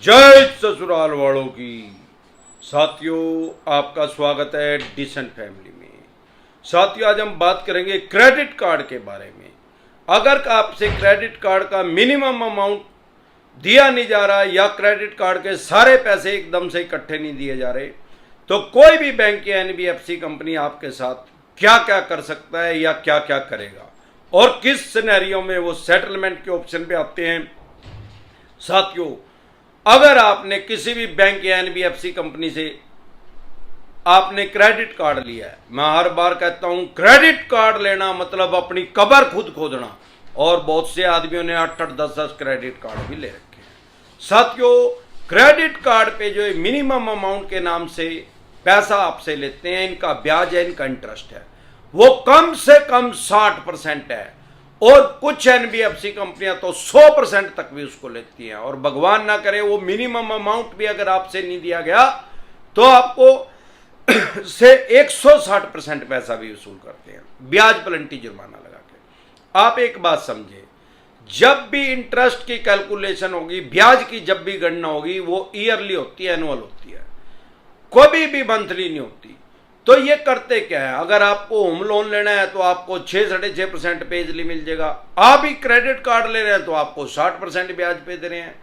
जय ससुराल वालों की। साथियों, आपका स्वागत है डिसेंट फैमिली में। साथियों, आज हम बात करेंगे क्रेडिट कार्ड के बारे में। अगर आपसे क्रेडिट कार्ड का मिनिमम अमाउंट दिया नहीं जा रहा या क्रेडिट कार्ड के सारे पैसे एकदम से इकट्ठे नहीं दिए जा रहे, तो कोई भी बैंक या एनबीएफसी कंपनी आपके साथ क्या क्या कर सकता है या क्या क्या करेगा और किस सिनेरियो में वो सेटलमेंट के ऑप्शन पे आते हैं। साथियों, अगर आपने किसी भी बैंक या एनबीएफसी कंपनी से आपने क्रेडिट कार्ड लिया है, मैं हर बार कहता हूं क्रेडिट कार्ड लेना मतलब अपनी कब्र खुद खोदना, और बहुत से आदमियों ने 8-8, 10-10 क्रेडिट कार्ड भी ले रखे हैं। साथियों, क्रेडिट कार्ड पे जो मिनिमम अमाउंट के नाम से पैसा आपसे लेते हैं, इनका ब्याज है, इनका इंटरेस्ट है, वो कम से कम 60% है, और कुछ एनबीएफसी कंपनियां तो 100% तक भी उसको लेती हैं। और भगवान ना करे वो मिनिमम अमाउंट भी अगर आपसे नहीं दिया गया तो आपको से 160% पैसा भी वसूल करते हैं, ब्याज प्लेंटी जुर्माना लगा के। आप एक बात समझे, जब भी इंटरेस्ट की कैलकुलेशन होगी, ब्याज की जब भी गणना होगी, वो ईयरली होती है, एनुअल होती है, कभी भी मंथली नहीं होती। तो ये करते क्या है, अगर आपको होम लोन लेना है तो आपको 6-6.5% पे इजली मिल जाएगा। आप ही क्रेडिट कार्ड ले रहे हैं तो आपको 60% ब्याज पे दे रहे हैं।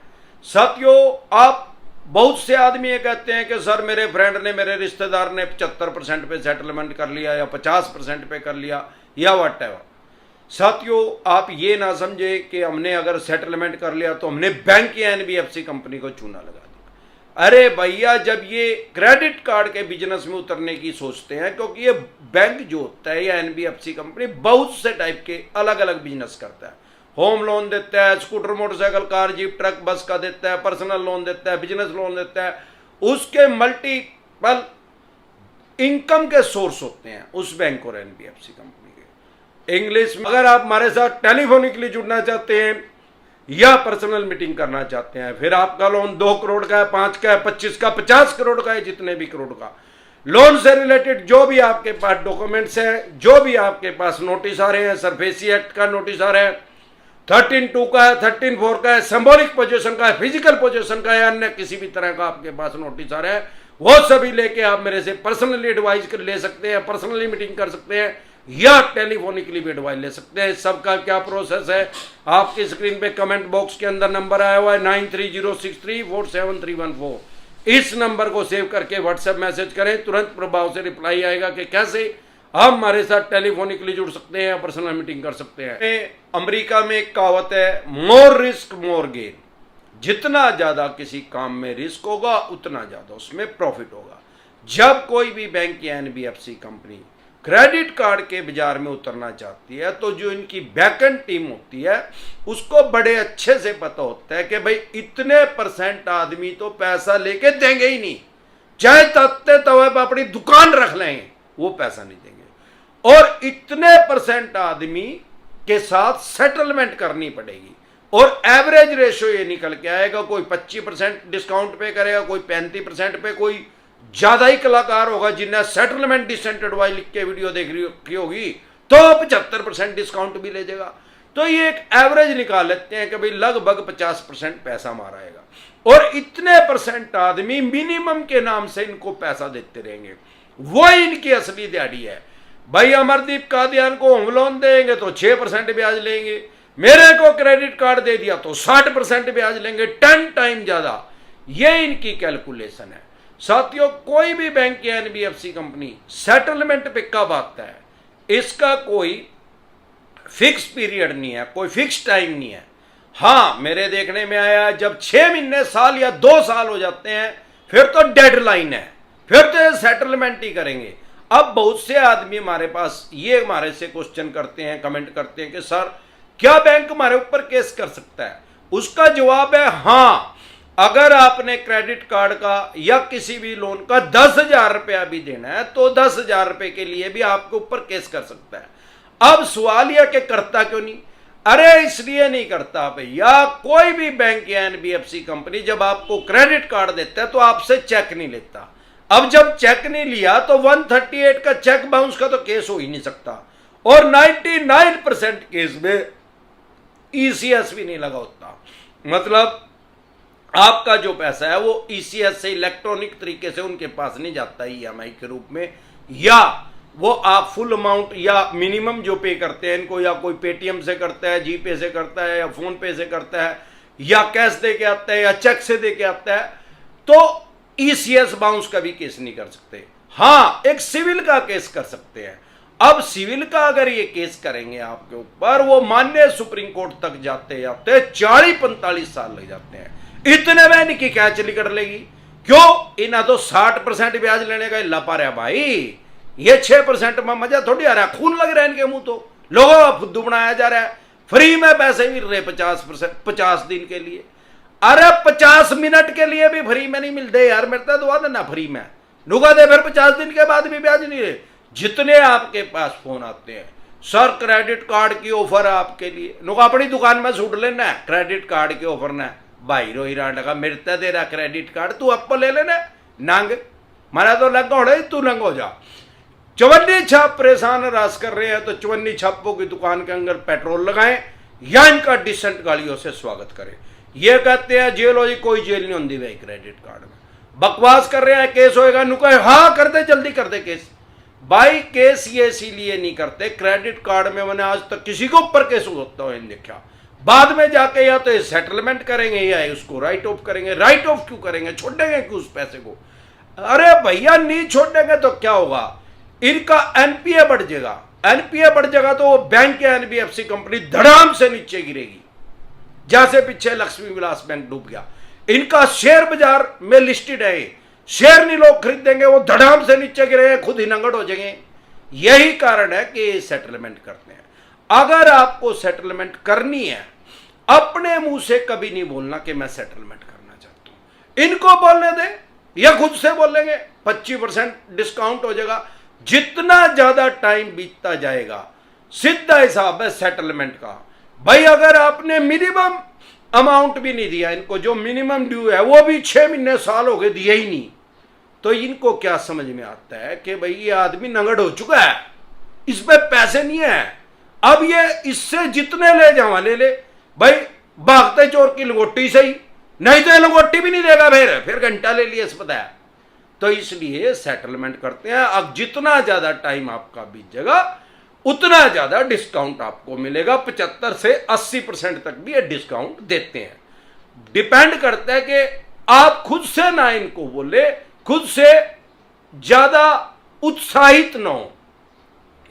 साथियों, आप बहुत से आदमी ये कहते हैं कि सर मेरे फ्रेंड ने, मेरे रिश्तेदार ने 75% पे सेटलमेंट कर लिया या 50% पे कर लिया या वट एवर। साथियों, आप ये ना समझे कि हमने अगर सेटलमेंट कर लिया तो हमने बैंक या एनबीएफसी कंपनी को चूना लगा। अरे भैया, जब ये क्रेडिट कार्ड के बिजनेस में उतरने की सोचते हैं, क्योंकि ये बैंक जो होता है या एनबीएफसी कंपनी बहुत से टाइप के अलग अलग बिजनेस करता है। होम लोन देता है, scooter, motorcycle, car, jeep, truck, बस का देता है, पर्सनल लोन देता है, बिजनेस लोन देता है। उसके मल्टीपल इनकम के सोर्स होते हैं उस बैंक और एनबीएफसी कंपनी के। इंग्लिश में अगर आप हमारे साथ टेलीफोनिकली जुड़ना चाहते हैं या पर्सनल मीटिंग करना चाहते हैं, फिर आपका लोन 2 करोड़ का है, 5 का है, 25 का, 50 करोड़ का है, जितने भी करोड़ का लोन से रिलेटेड जो भी आपके पास डॉक्यूमेंट्स हैं, जो भी आपके पास नोटिस आ रहे हैं, सरफेसी एक्ट का नोटिस आ रहा है, 13(2) का है, 13(4) का है, सिंबॉलिक पोजीशन का है, फिजिकल पोजीशन का है, अन्य किसी भी तरह का आपके पास नोटिस आ रहा है, वो सभी लेके आप मेरे से पर्सनली एडवाइज ले सकते हैं, पर्सनली मीटिंग कर सकते हैं या टेलीफोनिकली भी एडवाइस ले सकते हैं। सबका क्या प्रोसेस है, आपकी स्क्रीन पे कमेंट बॉक्स के अंदर नंबर आया हुआ है 9306347314। इस नंबर को सेव करके व्हाट्सएप मैसेज करें, तुरंत प्रभाव से रिप्लाई आएगा कि कैसे आप हमारे साथ टेलीफोनिकली जुड़ सकते हैं या पर्सनल मीटिंग कर सकते हैं। अमेरिका में एक कहावत है, मोर रिस्क मोर गेन। जितना ज्यादा किसी काम में रिस्क होगा उतना ज्यादा उसमें प्रॉफिट होगा। जब कोई भी बैंक या एनबीएफसी कंपनी क्रेडिट कार्ड के बाजार में उतरना चाहती है तो जो इनकी बैकएंड टीम होती है उसको बड़े अच्छे से पता होता है कि भाई इतने % आदमी तो पैसा लेके देंगे ही नहीं, चाहे तत्ते तवे पर अपनी दुकान रख लेंगे, वो पैसा नहीं देंगे, और इतने % आदमी के साथ सेटलमेंट करनी पड़ेगी। और एवरेज रेशियो ये निकल के आएगा, कोई 25% डिस्काउंट पे करेगा, कोई 35% पे, कोई ज्यादा ही कलाकार होगा जिन्हें सेटलमेंट डिसेंट एडवाइस लिख के वीडियो देख रही होगी तो 75% डिस्काउंट भी ले जाएगा। तो ये एक एवरेज निकाल लेते हैं कि भाई लगभग 50% पैसा मारा आएगा, और इतने % आदमी मिनिमम के नाम से इनको पैसा देते रहेंगे। वो इनकी असली दिहाड़ी है। भाई अमरदीप कादियान को होम लोन देंगे तो 6% ब्याज लेंगे, मेरे को क्रेडिट कार्ड दे दिया तो 60% ब्याज लेंगे, 10 टाइम ज्यादा। ये इनकी कैलकुलेशन है। साथियों, कोई भी बैंक या एनबीएफसी कंपनी सेटलमेंट पे कब आता है, इसका कोई फिक्स पीरियड नहीं है, कोई फिक्स टाइम नहीं है। हाँ, मेरे देखने में आया जब 6 महीने, साल या 2 साल हो जाते हैं फिर तो डेडलाइन है, फिर तो ये सेटलमेंट ही करेंगे। अब बहुत से आदमी हमारे पास ये हमारे से क्वेश्चन करते हैं, कमेंट करते हैं कि सर क्या बैंक हमारे ऊपर केस कर सकता है? उसका जवाब है हाँ। अगर आपने क्रेडिट कार्ड का या किसी भी लोन का 10,000 रुपया भी देना है तो 10,000 रुपए के लिए भी आपके ऊपर केस कर सकता है। अब सवाल यह कि करता क्यों नहीं? अरे इसलिए नहीं करता भैया, कोई भी बैंक या एनबीएफसी कंपनी जब आपको क्रेडिट कार्ड देता है तो आपसे चेक नहीं लेता। अब जब चेक नहीं लिया तो 138 का चेक बाउंस का तो केस हो ही नहीं सकता, और 99% केस में ईसीएस भी नहीं लगा होता। मतलब आपका जो पैसा है वो ईसीएस से इलेक्ट्रॉनिक तरीके से उनके पास नहीं जाता ईएमआई के रूप में, या वो आप फुल अमाउंट या मिनिमम जो पे करते हैं इनको, या कोई पेटीएम से करता है, जीपे से करता है, या फोन पे से करता है, या कैश दे के आता है, या चेक से दे के आता है, तो ईसीएस बाउंस का भी केस नहीं कर सकते। हाँ, एक सिविल का केस कर सकते हैं। अब सिविल का अगर ये केस करेंगे आपके ऊपर, वो माननीय सुप्रीम कोर्ट तक जाते जाते 40-45 साल लग जाते हैं। इतने में इनकी क्या चली कर लेगी? क्यों? इन्हें तो 60% ब्याज लेने का हिला पा रहा भाई, ये 6% में मजा थोड़ी आ रहा है। खून लग रहा है इनके मुंह, तो लोगों का फुद्दू बनाया जा रहा है। फ्री में पैसे मिल रहे 50 दिन के लिए। अरे 50 मिनट के लिए भी फ्री में नहीं मिलते यार, मिलता तो आ देना फ्री में, नुका दे फिर 50 दिन के बाद भी ब्याज नहीं रहे। जितने आपके पास फोन आते हैं, सर क्रेडिट कार्ड की ऑफर है आपके लिए, नुका अपनी दुकान में सूट लेना है, क्रेडिट कार्ड के ऑफर ना भाई रो हीरा का मिलता दे रहा क्रेडिट कार्ड, तू अब ले लेना नंग, मारा तो लंग हो रहा, तू नंग हो जा। चवन्नी छाप परेशान रास कर रहे हैं तो चवन्नी छापों की दुकान के अंदर पेट्रोल लगाएं या इनका डिसेंट गाड़ियों से स्वागत करें। ये कहते हैं जेल हो जी, कोई जेल नहीं होती भाई क्रेडिट कार्ड में, बकवास कर रहे हैं, केस होएगा, नुका हाँ कर दे, जल्दी कर दे केस। भाई केस ये इसीलिए नहीं करते, क्रेडिट कार्ड में मैंने आज तक किसी के ऊपर केस होता हुआ नहीं देखा। बाद में जाके या तो सेटलमेंट करेंगे या उसको राइट ऑफ करेंगे। राइट ऑफ क्यों करेंगे? छोड़ेंगे क्यों उस पैसे को? अरे भैया नहीं छोड़ेंगे तो क्या होगा, इनका एनपीए बढ़ जाएगा। एनपीए बढ़ जाएगा तो वो बैंक या एनबीएफसी कंपनी धड़ाम से नीचे गिरेगी, जैसे पीछे लक्ष्मी विलास बैंक डूब गया। इनका शेयर बाजार में लिस्टेड है, शेयर नहीं लोग खरीदेंगे, वो धड़ाम से नीचे गिरेंगे, खुद ही नंगड़ हो जाएंगे। यही कारण है कि सेटलमेंट करते हैं। अगर आपको सेटलमेंट करनी है, अपने मुंह से कभी नहीं बोलना कि मैं सेटलमेंट करना चाहता हूं, इनको बोलने दे या खुद से बोलेंगे 25% डिस्काउंट हो जाएगा। जितना ज्यादा टाइम बीतता जाएगा, सीधा हिसाब है सेटलमेंट का। भाई अगर आपने मिनिमम अमाउंट भी नहीं दिया इनको, जो मिनिमम ड्यू है वो भी 6 महीने साल हो गए दिए ही नहीं, तो इनको क्या समझ में आता है कि भाई ये आदमी नंगड़ हो चुका है, इस पे पैसे नहीं है, अब ये इससे जितने ले जावा ले ले। भाई भागते चोर की लंगोटी सही, नहीं तो ये लंगोटी भी नहीं देगा, फिर घंटा ले लिया इस बताया। तो इसलिए सेटलमेंट करते हैं। अब जितना ज्यादा टाइम आपका बीत जाएगा उतना ज्यादा डिस्काउंट आपको मिलेगा। 75 से 80% तक भी ये डिस्काउंट देते हैं। डिपेंड करता है कि आप खुद से ना इनको बोले, खुद से ज्यादा उत्साहित ना हो।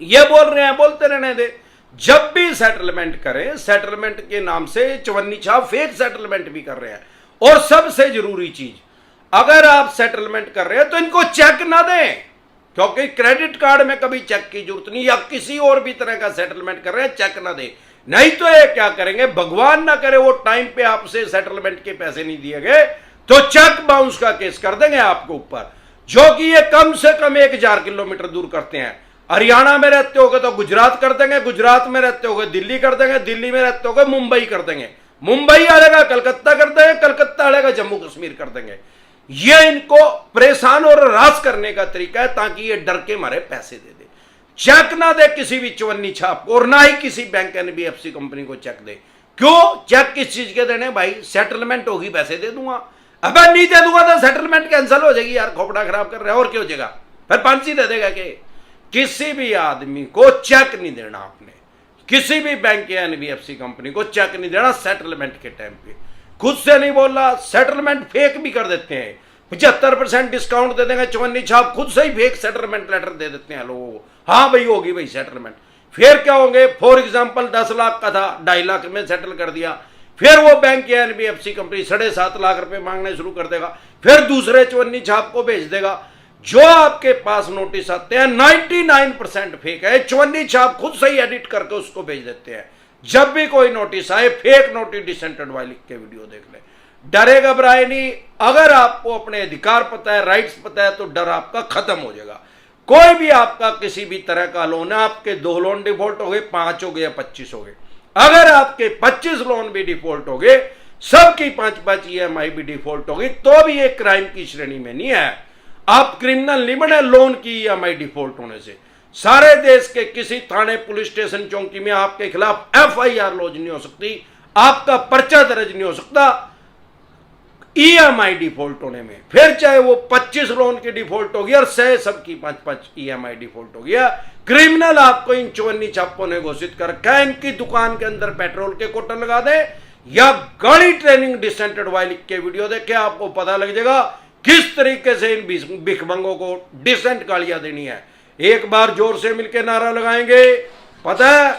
ये बोल रहे हैं, बोलते रहने दे। जब भी सेटलमेंट करें, सेटलमेंट के नाम से चवन्नी छाप फेक सेटलमेंट भी कर रहे हैं। और सबसे जरूरी चीज, अगर आप सेटलमेंट कर रहे हैं तो इनको चेक ना दें, क्योंकि क्रेडिट कार्ड में कभी चेक की जरूरत नहीं, या किसी और भी तरह का सेटलमेंट कर रहे हैं चेक ना दें। नहीं तो ये क्या करेंगे, भगवान ना करे वो टाइम पे आपसे सेटलमेंट के पैसे नहीं दिए गए तो चेक बाउंस का केस कर देंगे आपके ऊपर, जो कि ये कम से कम 1000 किलोमीटर दूर करते हैं। हरियाणा में रहते होगे तो गुजरात कर देंगे, गुजरात में रहते होगे दिल्ली कर देंगे, दिल्ली में रहते होगे मुंबई कर देंगे, मुंबई आएगा कलकत्ता कर देंगे, कलकत्ता आएगा जम्मू कश्मीर कर देंगे। ये इनको परेशान और रास करने का तरीका है, ताकि ये डर के मारे पैसे दे दे। चेक ना दे किसी भी चवन्नी छाप को, और ना ही किसी बैंक एनबीएफसी कंपनी को चेक दे। क्यों? चेक किस चीज के देने भाई? सेटलमेंट होगी पैसे दे दूंगा। अब नहीं दे दूंगा तो सेटलमेंट कैंसिल हो जाएगी यार, खोपड़ा खराब कर रहे हैं और क्या हो जाएगा, फिर फांसी दे देगा। कि किसी भी आदमी को चेक नहीं देना आपने, किसी भी बैंक या एनबीएफसी कंपनी को चेक नहीं देना सेटलमेंट के टाइम पे। खुद से नहीं बोला, सेटलमेंट फेक भी कर देते हैं, 75% डिस्काउंट दे देंगे चवन्नी छाप, खुद से ही फेक सेटलमेंट लेटर दे देते हैं लोगों को। हाँ भाई होगी भाई सेटलमेंट, फिर क्या होंगे, फॉर एग्जाम्पल 10 लाख का था 2.5 लाख में सेटल कर दिया, फिर वो बैंक या एनबीएफसी कंपनी 7.5 लाख रुपए मांगने शुरू कर देगा, फिर दूसरे चवन्नी छाप को भेज देगा। जो आपके पास नोटिस आते हैं 99% फेक है, चवन्नी छाप खुद से ही एडिट करके उसको भेज देते हैं। जब भी कोई नोटिस आए, फेक नोटिस डिसेंटेड वाई लिख के वीडियो देख ले, डरे घबराए नहीं। अगर आपको अपने अधिकार पता है, राइट्स पता है, तो डर आपका खत्म हो जाएगा। कोई भी आपका किसी भी तरह का लोन है, आपके 2 लोन डिफॉल्ट हो गए, 5 हो गए या 25 हो गए, अगर आपके 25 लोन भी डिफॉल्ट हो गए, सबकी 5-5 ईएमआई भी डिफॉल्ट हो गई, तो भी ये क्राइम की श्रेणी में नहीं है। आप क्रिमिनल नहीं बने लोन की ईएमआई डिफॉल्ट होने से। सारे देश के किसी थाने, पुलिस स्टेशन, चौकी में आपके खिलाफ एफआईआर लॉन्च नहीं हो सकती, आपका पर्चा दर्ज नहीं हो सकता। ईएमआई डिफॉल्ट होने में, फिर चाहे वो 25 लोन की डिफॉल्ट होगी और 100 सबकी 5-5 ईएमआई डिफॉल्ट हो गया, क्रिमिनल आपको इन 54 छापों ने घोषित कर रखा है। इनकी दुकान के अंदर पेट्रोल के कोटर लगा दे या गाड़ी ट्रेनिंग डिसेंट एडवाइस लिख के वीडियो देखे, आपको पता लग जाएगा किस तरीके से इन भिखमंगों को डिसेंट गालियां देनी है। एक बार जोर से मिलकर नारा लगाएंगे, पता है,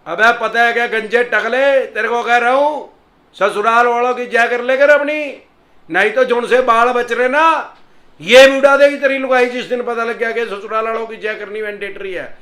अबे पता है क्या गंजे टकले, तेरे को कह रहा हूं, ससुराल वालों की जय कर लेकर अपनी, नहीं तो जुन से बाल बच रहे ना, ये भी उड़ा देगी तेरी लुगाई जिस दिन पता लग गया कि ससुराल वालों की जय करनी मैंडेटरी है।